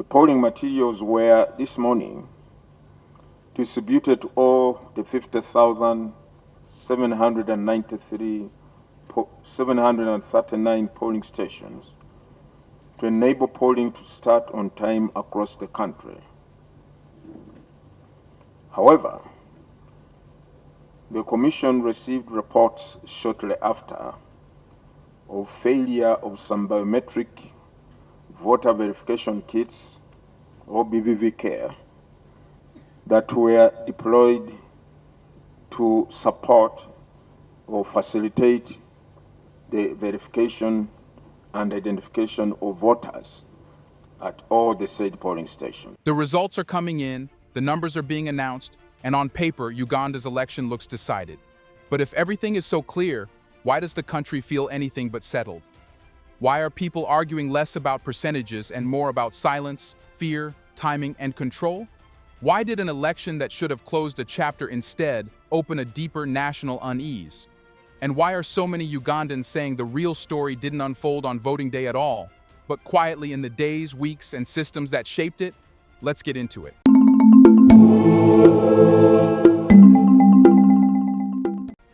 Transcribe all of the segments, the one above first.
The polling materials were this morning distributed to all the 739 polling stations to enable polling to start on time across the country. However, the Commission received reports shortly after of failure of some biometric voter verification kits, or BVV care, that were deployed to support or facilitate the verification and identification of voters at all the said polling stations. The results are coming in, the numbers are being announced, and on paper, Uganda's election looks decided. But if everything is so clear, why does the country feel anything but settled? Why are people arguing less about percentages and more about silence, fear, timing, and control? Why did an election that should have closed a chapter instead open a deeper national unease? And why are so many Ugandans saying the real story didn't unfold on voting day at all, but quietly in the days, weeks, and systems that shaped it? Let's get into it.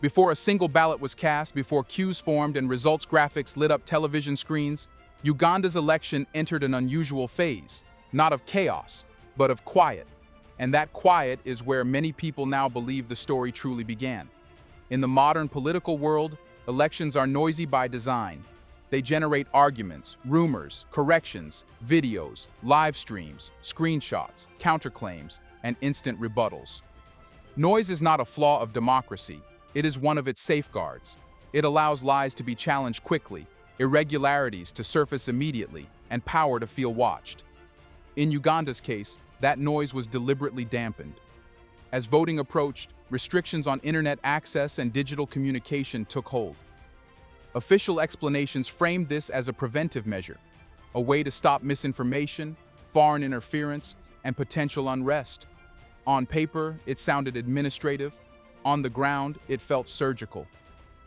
Before a single ballot was cast, before queues formed and results graphics lit up television screens, Uganda's election entered an unusual phase, not of chaos, but of quiet. And that quiet is where many people now believe the story truly began. In the modern political world, elections are noisy by design. They generate arguments, rumors, corrections, videos, live streams, screenshots, counterclaims, and instant rebuttals. Noise is not a flaw of democracy. It is one of its safeguards. It allows lies to be challenged quickly, irregularities to surface immediately, and power to feel watched. In Uganda's case, that noise was deliberately dampened. As voting approached, restrictions on internet access and digital communication took hold. Official explanations framed this as a preventive measure, a way to stop misinformation, foreign interference, and potential unrest. On paper, it sounded administrative. On the ground, it felt surgical.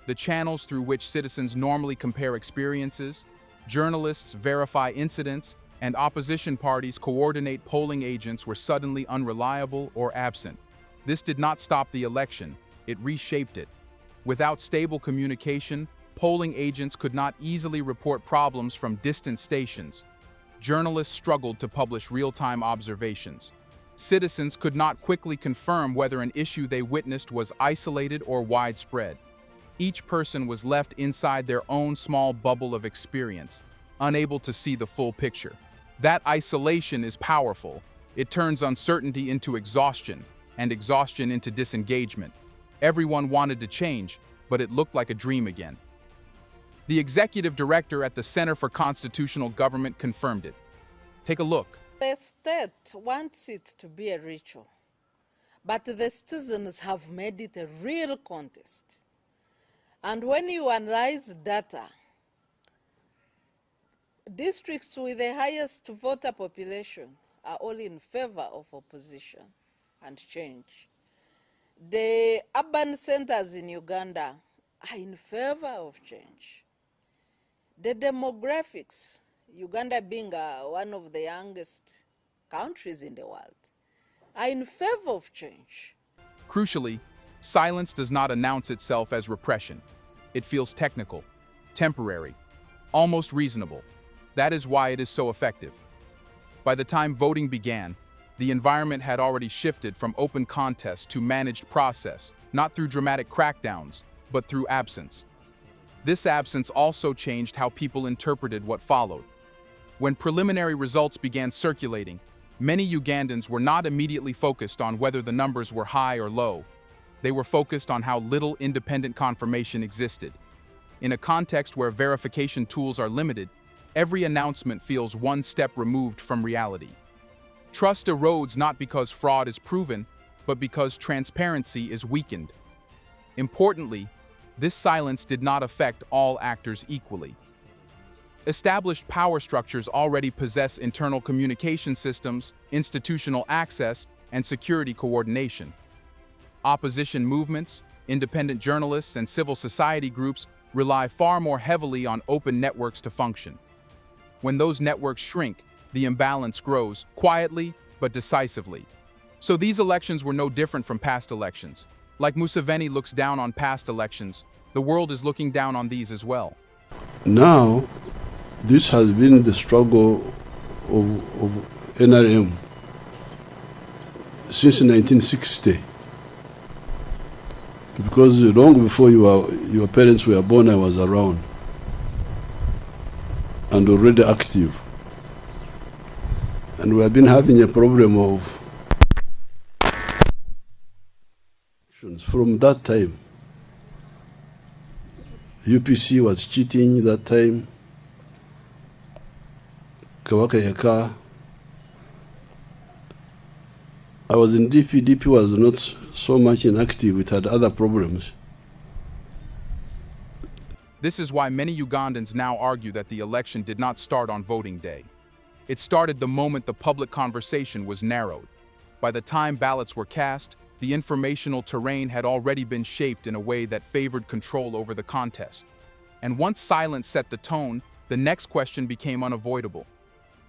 The channels through which citizens normally compare experiences, journalists verify incidents, and opposition parties coordinate polling agents were suddenly unreliable or absent. This did not stop the election, it reshaped it. Without stable communication, polling agents could not easily report problems from distant stations. Journalists struggled to publish real-time observations. Citizens could not quickly confirm whether an issue they witnessed was isolated or widespread. Each person was left inside their own small bubble of experience, unable to see the full picture. That isolation is powerful. It turns uncertainty into exhaustion, and exhaustion into disengagement. Everyone wanted to change, but it looked like a dream again. The executive director at the Center for Constitutional Government confirmed it. Take a look. The state wants it to be a ritual, but the citizens have made it a real contest. And when you analyze data, districts with the highest voter population are all in favor of opposition and change. The urban centers in Uganda are in favor of change. The demographics, Uganda being one of the youngest countries in the world, are in favor of change. Crucially, silence does not announce itself as repression. It feels technical, temporary, almost reasonable. That is why it is so effective. By the time voting began, the environment had already shifted from open contest to managed process, not through dramatic crackdowns, but through absence. This absence also changed how people interpreted what followed. When preliminary results began circulating, many Ugandans were not immediately focused on whether the numbers were high or low. They were focused on how little independent confirmation existed. In a context where verification tools are limited, every announcement feels one step removed from reality. Trust erodes not because fraud is proven, but because transparency is weakened. Importantly, this silence did not affect all actors equally. Established power structures already possess internal communication systems, institutional access, and security coordination. Opposition movements, independent journalists, and civil society groups rely far more heavily on open networks to function. When those networks shrink, the imbalance grows, quietly but decisively. So these elections were no different from past elections. Like Museveni looks down on past elections, the world is looking down on these as well. Now, this has been the struggle of NRM since 1960. Because long before your parents were born, I was around and already active. And we have been having a problem of from that time. UPC was cheating that time. Kawaka Yaka. I was in DP. DP was not so much inactive. It had other problems. This is why many Ugandans now argue that the election did not start on voting day. It started the moment the public conversation was narrowed. By the time ballots were cast, the informational terrain had already been shaped in a way that favored control over the contest. And once silence set the tone, the next question became unavoidable.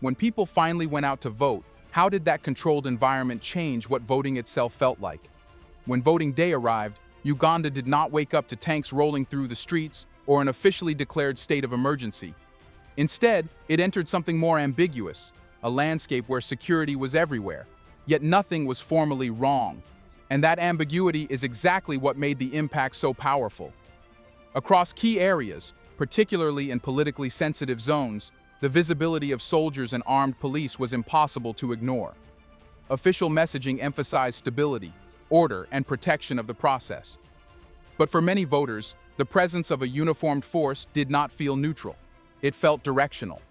When people finally went out to vote, how did that controlled environment change what voting itself felt like? When voting day arrived, Uganda did not wake up to tanks rolling through the streets or an officially declared state of emergency. Instead, it entered something more ambiguous, a landscape where security was everywhere, yet nothing was formally wrong. And that ambiguity is exactly what made the impact so powerful. Across key areas, particularly in politically sensitive zones, the visibility of soldiers and armed police was impossible to ignore. Official messaging emphasized stability, order, and protection of the process. But for many voters, the presence of a uniformed force did not feel neutral. It felt directional.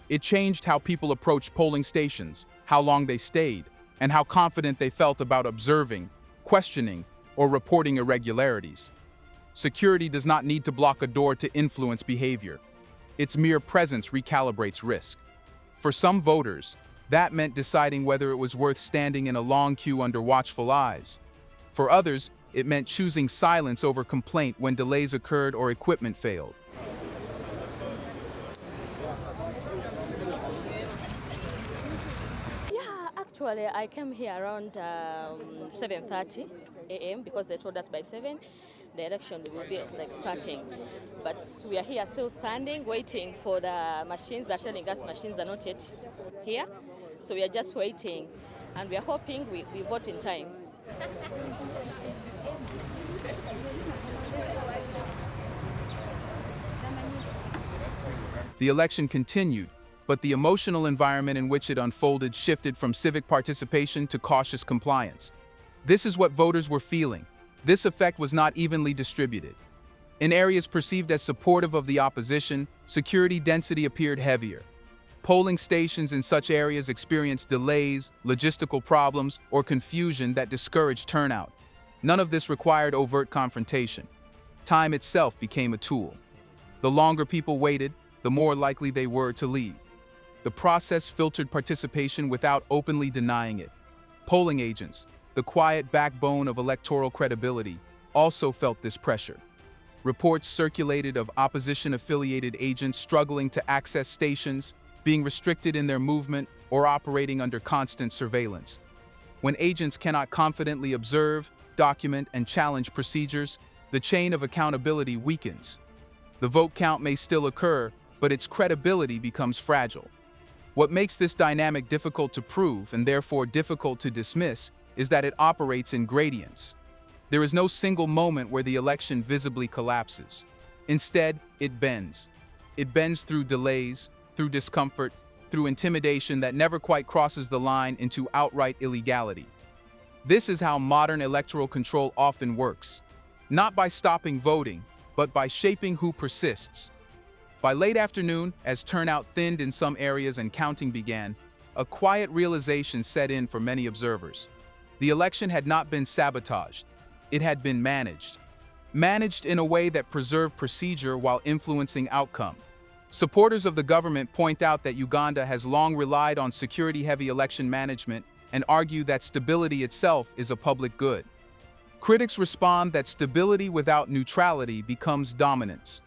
It changed how people approached polling stations, how long they stayed, and how confident they felt about observing, questioning, or reporting irregularities. Security does not need to block a door to influence behavior. Its mere presence recalibrates risk. For some voters, that meant deciding whether it was worth standing in a long queue under watchful eyes. For others, it meant choosing silence over complaint when delays occurred or equipment failed. Actually, I came here around 7:30 a.m. because they told us by 7 the election will be starting. But we are here still standing, waiting for the machines. They're telling us machines are not yet here. So we are just waiting, and we are hoping we vote in time. The election continued, but the emotional environment in which it unfolded shifted from civic participation to cautious compliance. This is what voters were feeling. This effect was not evenly distributed. In areas perceived as supportive of the opposition, security density appeared heavier. Polling stations in such areas experienced delays, logistical problems, or confusion that discouraged turnout. None of this required overt confrontation. Time itself became a tool. The longer people waited, the more likely they were to leave. The process filtered participation without openly denying it. Polling agents, the quiet backbone of electoral credibility, also felt this pressure. Reports circulated of opposition-affiliated agents struggling to access stations, being restricted in their movement, or operating under constant surveillance. When agents cannot confidently observe, document, and challenge procedures, the chain of accountability weakens. The vote count may still occur, but its credibility becomes fragile. What makes this dynamic difficult to prove and therefore difficult to dismiss is that it operates in gradients. There is no single moment where the election visibly collapses. Instead, it bends. It bends through delays, through discomfort, through intimidation that never quite crosses the line into outright illegality. This is how modern electoral control often works, not by stopping voting, but by shaping who persists. By late afternoon, as turnout thinned in some areas and counting began, a quiet realization set in for many observers. The election had not been sabotaged. It had been managed. Managed in a way that preserved procedure while influencing outcome. Supporters of the government point out that Uganda has long relied on security-heavy election management and argue that stability itself is a public good. Critics respond that stability without neutrality becomes dominance.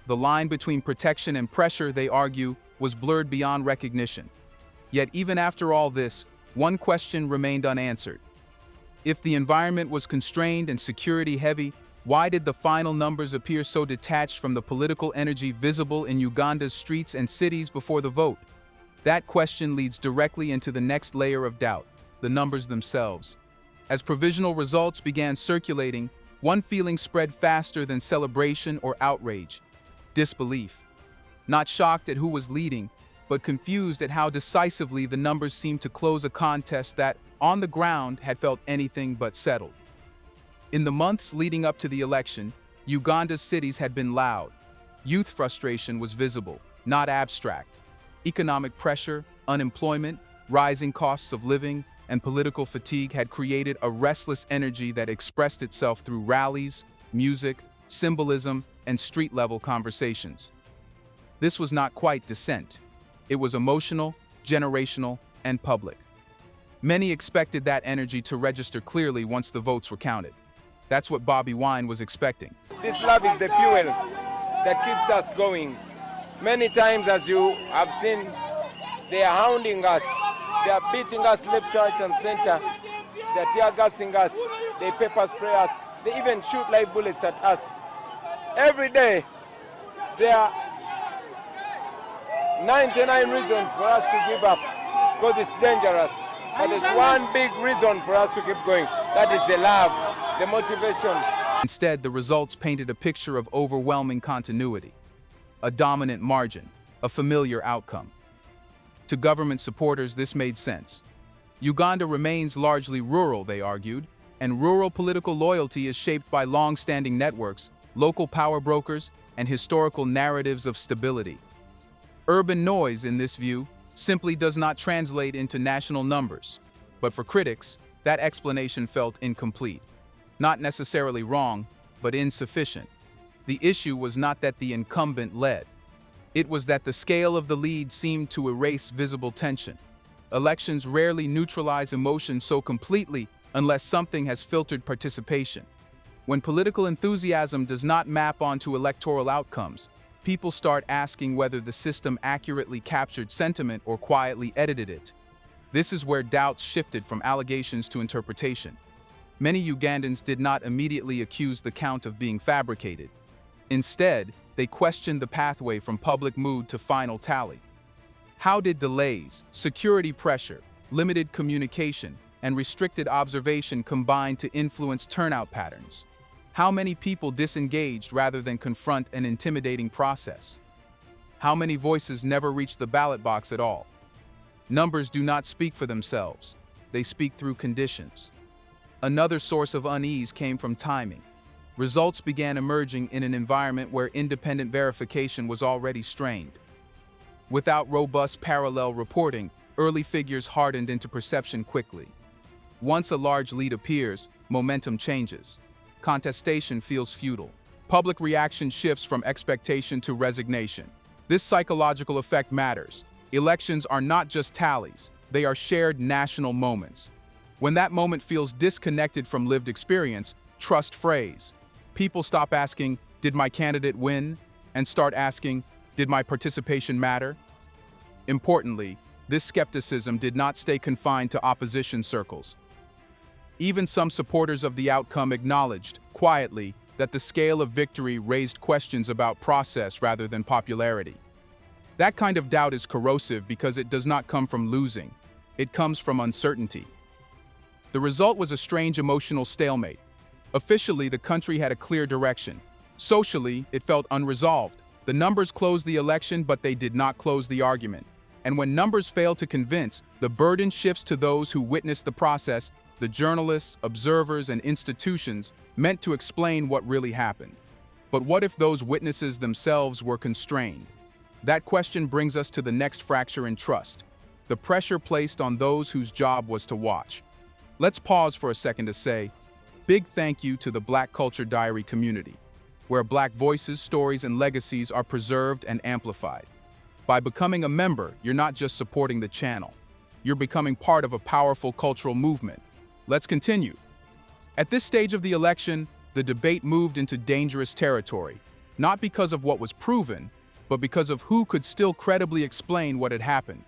The line between protection and pressure, they argue, was blurred beyond recognition. Yet even after all this, one question remained unanswered. If the environment was constrained and security heavy, why did the final numbers appear so detached from the political energy visible in Uganda's streets and cities before the vote? That question leads directly into the next layer of doubt, the numbers themselves. As provisional results began circulating, one feeling spread faster than celebration or outrage: disbelief. Not shocked at who was leading, but confused at how decisively the numbers seemed to close a contest that, on the ground, had felt anything but settled. In the months leading up to the election, Uganda's cities had been loud. Youth frustration was visible, not abstract. Economic pressure, unemployment, rising costs of living, and political fatigue had created a restless energy that expressed itself through rallies, music, symbolism, and street-level conversations. This was not quite dissent. It was emotional, generational, and public. Many expected that energy to register clearly once the votes were counted. That's what Bobi Wine was expecting. This love is the fuel that keeps us going. Many times, as you have seen, they are hounding us. They are beating us left, right, and center. They are tear gassing us. They pepper spray us. They even shoot live bullets at us. Every day, there are 99 reasons for us to give up because it's dangerous. But there's one big reason for us to keep going. That is the love, the motivation. Instead, the results painted a picture of overwhelming continuity, a dominant margin, a familiar outcome. To government supporters, this made sense. Uganda remains largely rural, they argued, and rural political loyalty is shaped by long-standing networks, local power brokers, and historical narratives of stability. Urban noise, in this view, simply does not translate into national numbers. But for critics, that explanation felt incomplete. Not necessarily wrong, but insufficient. The issue was not that the incumbent led. It was that the scale of the lead seemed to erase visible tension. Elections rarely neutralize emotion so completely unless something has filtered participation. When political enthusiasm does not map onto electoral outcomes, people start asking whether the system accurately captured sentiment or quietly edited it. This is where doubts shifted from allegations to interpretation. Many Ugandans did not immediately accuse the count of being fabricated. Instead, they questioned the pathway from public mood to final tally. How did delays, security pressure, limited communication, and restricted observation combine to influence turnout patterns? How many people disengaged rather than confront an intimidating process? How many voices never reached the ballot box at all? Numbers do not speak for themselves. They speak through conditions. Another source of unease came from timing. Results began emerging in an environment where independent verification was already strained. Without robust parallel reporting, early figures hardened into perception quickly. Once a large lead appears, momentum changes. Contestation feels futile. Public reaction shifts from expectation to resignation. This psychological effect matters. Elections are not just tallies, they are shared national moments. When that moment feels disconnected from lived experience, trust frays. People stop asking, "Did my candidate win?" and start asking, "Did my participation matter?" Importantly, this skepticism did not stay confined to opposition circles. Even some supporters of the outcome acknowledged, quietly, that the scale of victory raised questions about process rather than popularity. That kind of doubt is corrosive because it does not come from losing. It comes from uncertainty. The result was a strange emotional stalemate. Officially, the country had a clear direction. Socially, it felt unresolved. The numbers closed the election, but they did not close the argument. And when numbers fail to convince, the burden shifts to those who witnessed the process, the journalists, observers, and institutions meant to explain what really happened. But what if those witnesses themselves were constrained? That question brings us to the next fracture in trust, the pressure placed on those whose job was to watch. Let's pause for a second to say, big thank you to the Black Culture Diary community, where Black voices, stories, and legacies are preserved and amplified. By becoming a member, you're not just supporting the channel. You're becoming part of a powerful cultural movement. Let's continue. At this stage of the election, the debate moved into dangerous territory, not because of what was proven, but because of who could still credibly explain what had happened.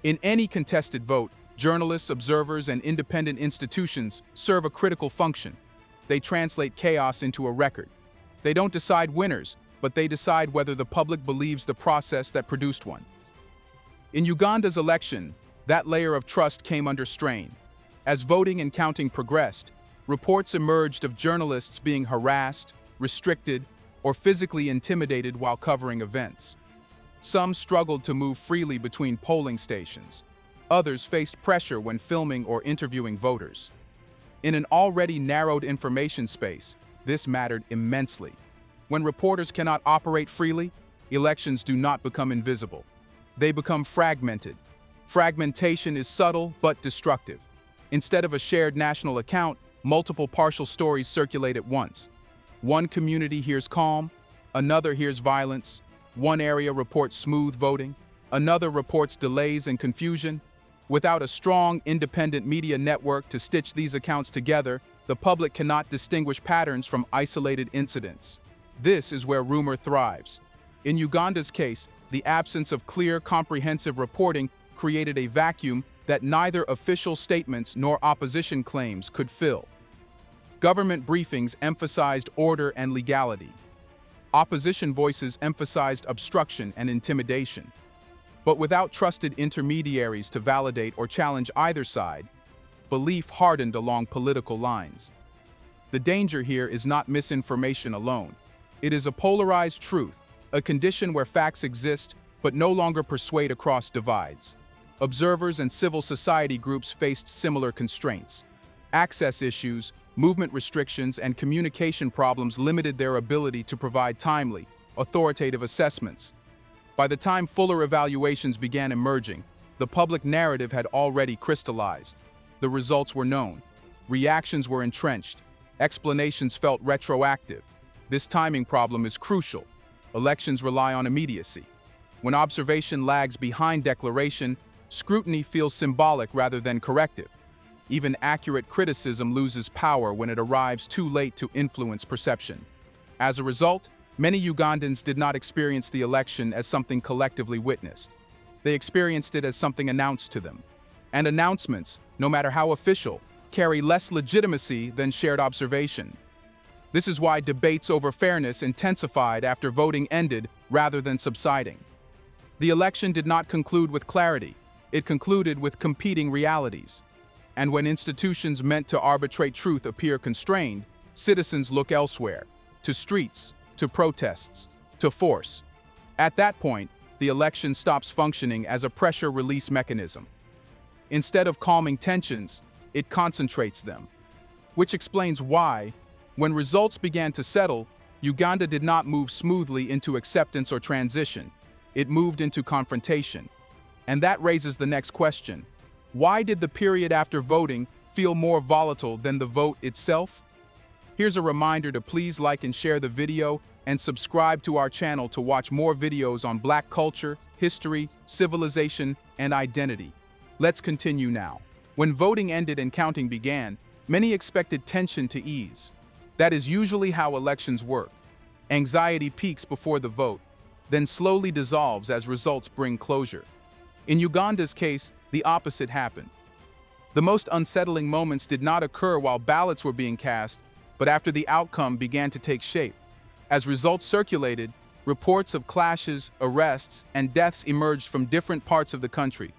In any contested vote, journalists, observers, and independent institutions serve a critical function. They translate chaos into a record. They don't decide winners, but they decide whether the public believes the process that produced one. In Uganda's election, that layer of trust came under strain. As voting and counting progressed, reports emerged of journalists being harassed, restricted, or physically intimidated while covering events. Some struggled to move freely between polling stations. Others faced pressure when filming or interviewing voters. In an already narrowed information space, this mattered immensely. When reporters cannot operate freely, elections do not become invisible. They become fragmented. Fragmentation is subtle but destructive. Instead of a shared national account, multiple partial stories circulate at once. One community hears calm, another hears violence. One area reports smooth voting, another reports delays and confusion. Without a strong, independent media network to stitch these accounts together, the public cannot distinguish patterns from isolated incidents. This is where rumor thrives. In Uganda's case, the absence of clear, comprehensive reporting created a vacuum that neither official statements nor opposition claims could fill. Government briefings emphasized order and legality. Opposition voices emphasized obstruction and intimidation. But without trusted intermediaries to validate or challenge either side, belief hardened along political lines. The danger here is not misinformation alone. It is a polarized truth, a condition where facts exist but no longer persuade across divides. Observers and civil society groups faced similar constraints. Access issues, movement restrictions, and communication problems limited their ability to provide timely, authoritative assessments. By the time fuller evaluations began emerging, the public narrative had already crystallized. The results were known. Reactions were entrenched. Explanations felt retroactive. This timing problem is crucial. Elections rely on immediacy. When observation lags behind declaration, scrutiny feels symbolic rather than corrective. Even accurate criticism loses power when it arrives too late to influence perception. As a result, many Ugandans did not experience the election as something collectively witnessed. They experienced it as something announced to them. And announcements, no matter how official, carry less legitimacy than shared observation. This is why debates over fairness intensified after voting ended rather than subsiding. The election did not conclude with clarity. It concluded with competing realities. And when institutions meant to arbitrate truth appear constrained, citizens look elsewhere, to streets, to protests, to force. At that point, the election stops functioning as a pressure release mechanism. Instead of calming tensions, it concentrates them. Which explains why, when results began to settle, Uganda did not move smoothly into acceptance or transition. It moved into confrontation. And that raises the next question. Why did the period after voting feel more volatile than the vote itself? Here's a reminder to please like and share the video and subscribe to our channel to watch more videos on Black culture, history, civilization, and identity. Let's continue now. When voting ended and counting began, many expected tension to ease. That is usually how elections work. Anxiety peaks before the vote, then slowly dissolves as results bring closure. In Uganda's case, the opposite happened. The most unsettling moments did not occur while ballots were being cast, but after the outcome began to take shape. As results circulated, reports of clashes, arrests, and deaths emerged from different parts of the country.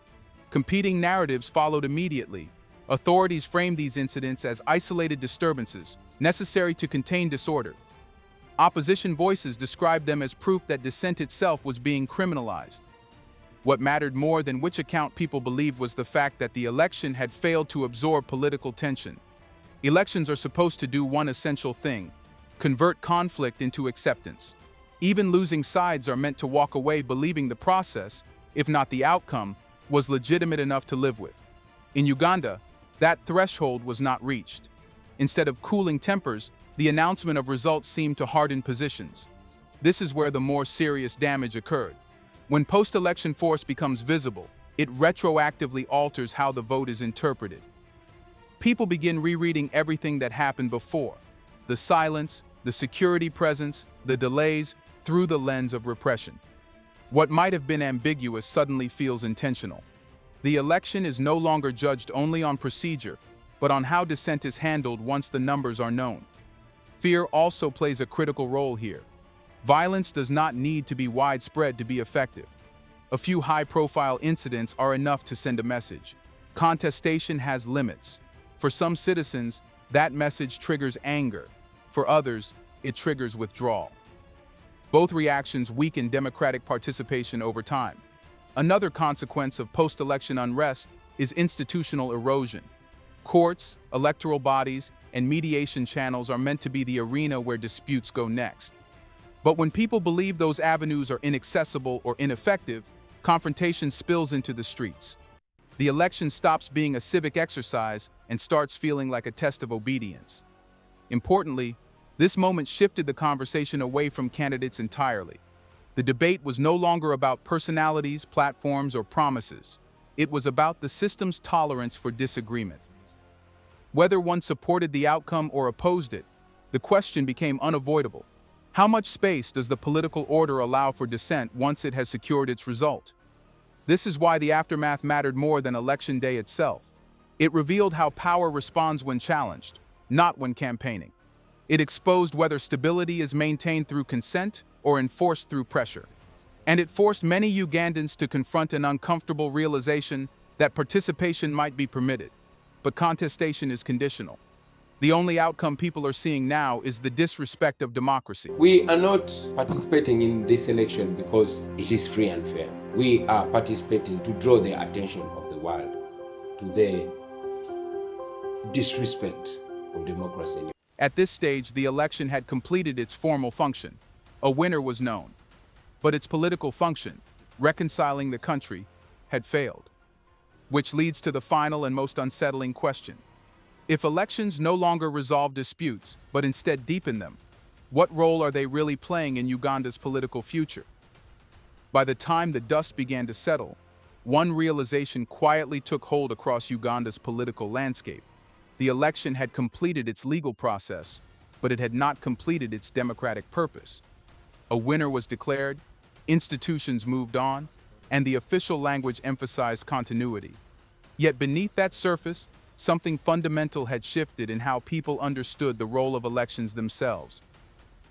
Competing narratives followed immediately. Authorities framed these incidents as isolated disturbances, necessary to contain disorder. Opposition voices described them as proof that dissent itself was being criminalized. What mattered more than which account people believed was the fact that the election had failed to absorb political tension. Elections are supposed to do one essential thing: convert conflict into acceptance. Even losing sides are meant to walk away believing the process, if not the outcome, was legitimate enough to live with. In Uganda, that threshold was not reached. Instead of cooling tempers, the announcement of results seemed to harden positions. This is where the more serious damage occurred. When post-election force becomes visible, it retroactively alters how the vote is interpreted. People begin rereading everything that happened before: the silence, the security presence, the delays, through the lens of repression. What might have been ambiguous suddenly feels intentional. The election is no longer judged only on procedure, but on how dissent is handled once the numbers are known. Fear also plays a critical role here. Violence does not need to be widespread to be effective. A few high-profile incidents are enough to send a message. Contestation has limits. For some citizens, that message triggers anger. For others, it triggers withdrawal. Both reactions weaken democratic participation over time. Another consequence of post-election unrest is institutional erosion. Courts, electoral bodies, and mediation channels are meant to be the arena where disputes go next. But when people believe those avenues are inaccessible or ineffective, confrontation spills into the streets. The election stops being a civic exercise and starts feeling like a test of obedience. Importantly, this moment shifted the conversation away from candidates entirely. The debate was no longer about personalities, platforms, or promises. It was about the system's tolerance for disagreement. Whether one supported the outcome or opposed it, the question became unavoidable. How much space does the political order allow for dissent once it has secured its result? This is why the aftermath mattered more than Election Day itself. It revealed how power responds when challenged, not when campaigning. It exposed whether stability is maintained through consent or enforced through pressure. And it forced many Ugandans to confront an uncomfortable realization that participation might be permitted, but contestation is conditional. The only outcome people are seeing now is the disrespect of democracy. We are not participating in this election because it is free and fair. We are participating to draw the attention of the world to the disrespect of democracy. At this stage, the election had completed its formal function. A winner was known. But its political function, reconciling the country, had failed. Which leads to the final and most unsettling question. If elections no longer resolve disputes, but instead deepen them, what role are they really playing in Uganda's political future? By the time the dust began to settle, one realization quietly took hold across Uganda's political landscape. The election had completed its legal process, but it had not completed its democratic purpose. A winner was declared, institutions moved on, and the official language emphasized continuity. Yet beneath that surface, something fundamental had shifted in how people understood the role of elections themselves.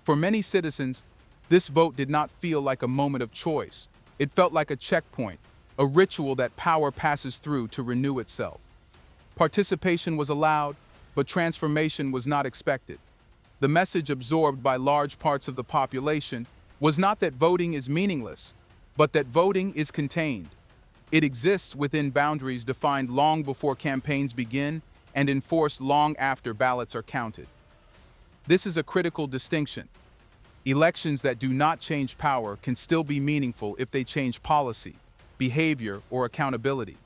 For many citizens, this vote did not feel like a moment of choice. It felt like a checkpoint, a ritual that power passes through to renew itself. Participation was allowed, but transformation was not expected. The message absorbed by large parts of the population was not that voting is meaningless, but that voting is contained. It exists within boundaries defined long before campaigns begin and enforced long after ballots are counted. This is a critical distinction. Elections that do not change power can still be meaningful if they change policy, behavior, or accountability.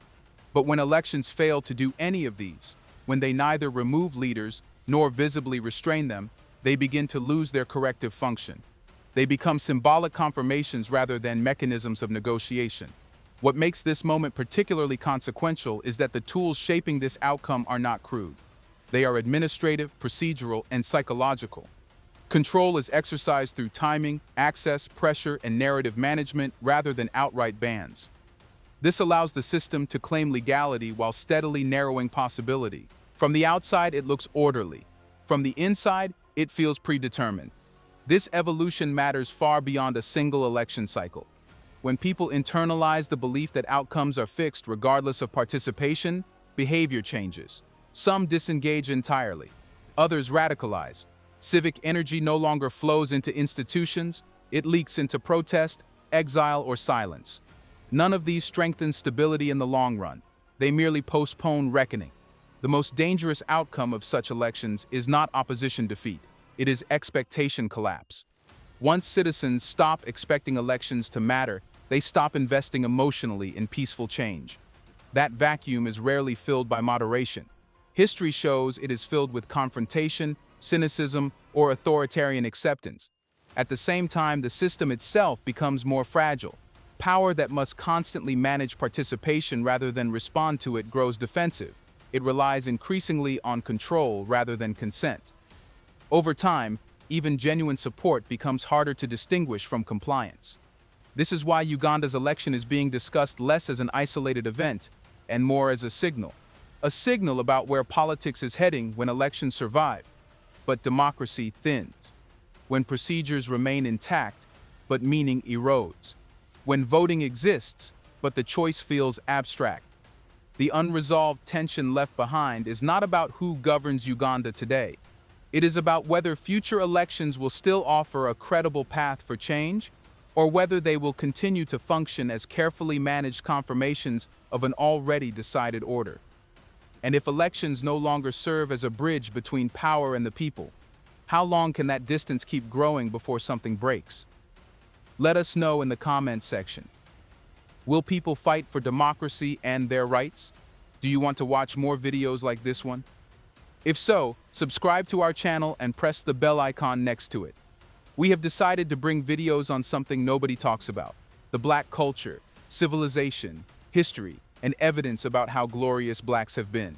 But when elections fail to do any of these, when they neither remove leaders nor visibly restrain them, they begin to lose their corrective function. They become symbolic confirmations rather than mechanisms of negotiation. What makes this moment particularly consequential is that the tools shaping this outcome are not crude. They are administrative, procedural, and psychological. Control is exercised through timing, access, pressure, and narrative management rather than outright bans. This allows the system to claim legality while steadily narrowing possibility. From the outside, it looks orderly. From the inside, it feels predetermined. This evolution matters far beyond a single election cycle. When people internalize the belief that outcomes are fixed regardless of participation, behavior changes. Some disengage entirely. Others radicalize. Civic energy no longer flows into institutions, it leaks into protest, exile, or silence. None of these strengthen stability in the long run. They merely postpone reckoning. The most dangerous outcome of such elections is not opposition defeat. It is expectation collapse. Once citizens stop expecting elections to matter, they stop investing emotionally in peaceful change. That vacuum is rarely filled by moderation. History shows it is filled with confrontation, cynicism, or authoritarian acceptance. At the same time, the system itself becomes more fragile. Power that must constantly manage participation rather than respond to it grows defensive. It relies increasingly on control rather than consent. Over time, even genuine support becomes harder to distinguish from compliance. This is why Uganda's election is being discussed less as an isolated event and more as a signal about where politics is heading when elections survive, but democracy thins, when procedures remain intact, but meaning erodes, when voting exists, but the choice feels abstract. The unresolved tension left behind is not about who governs Uganda today. It is about whether future elections will still offer a credible path for change, or whether they will continue to function as carefully managed confirmations of an already decided order. And if elections no longer serve as a bridge between power and the people, how long can that distance keep growing before something breaks? Let us know in the comments section. Will people fight for democracy and their rights? Do you want to watch more videos like this one? If so, subscribe to our channel and press the bell icon next to it. We have decided to bring videos on something nobody talks about: the Black culture, civilization, history, and evidence about how glorious Blacks have been.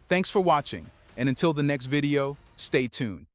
Thanks for watching, and until the next video, stay tuned.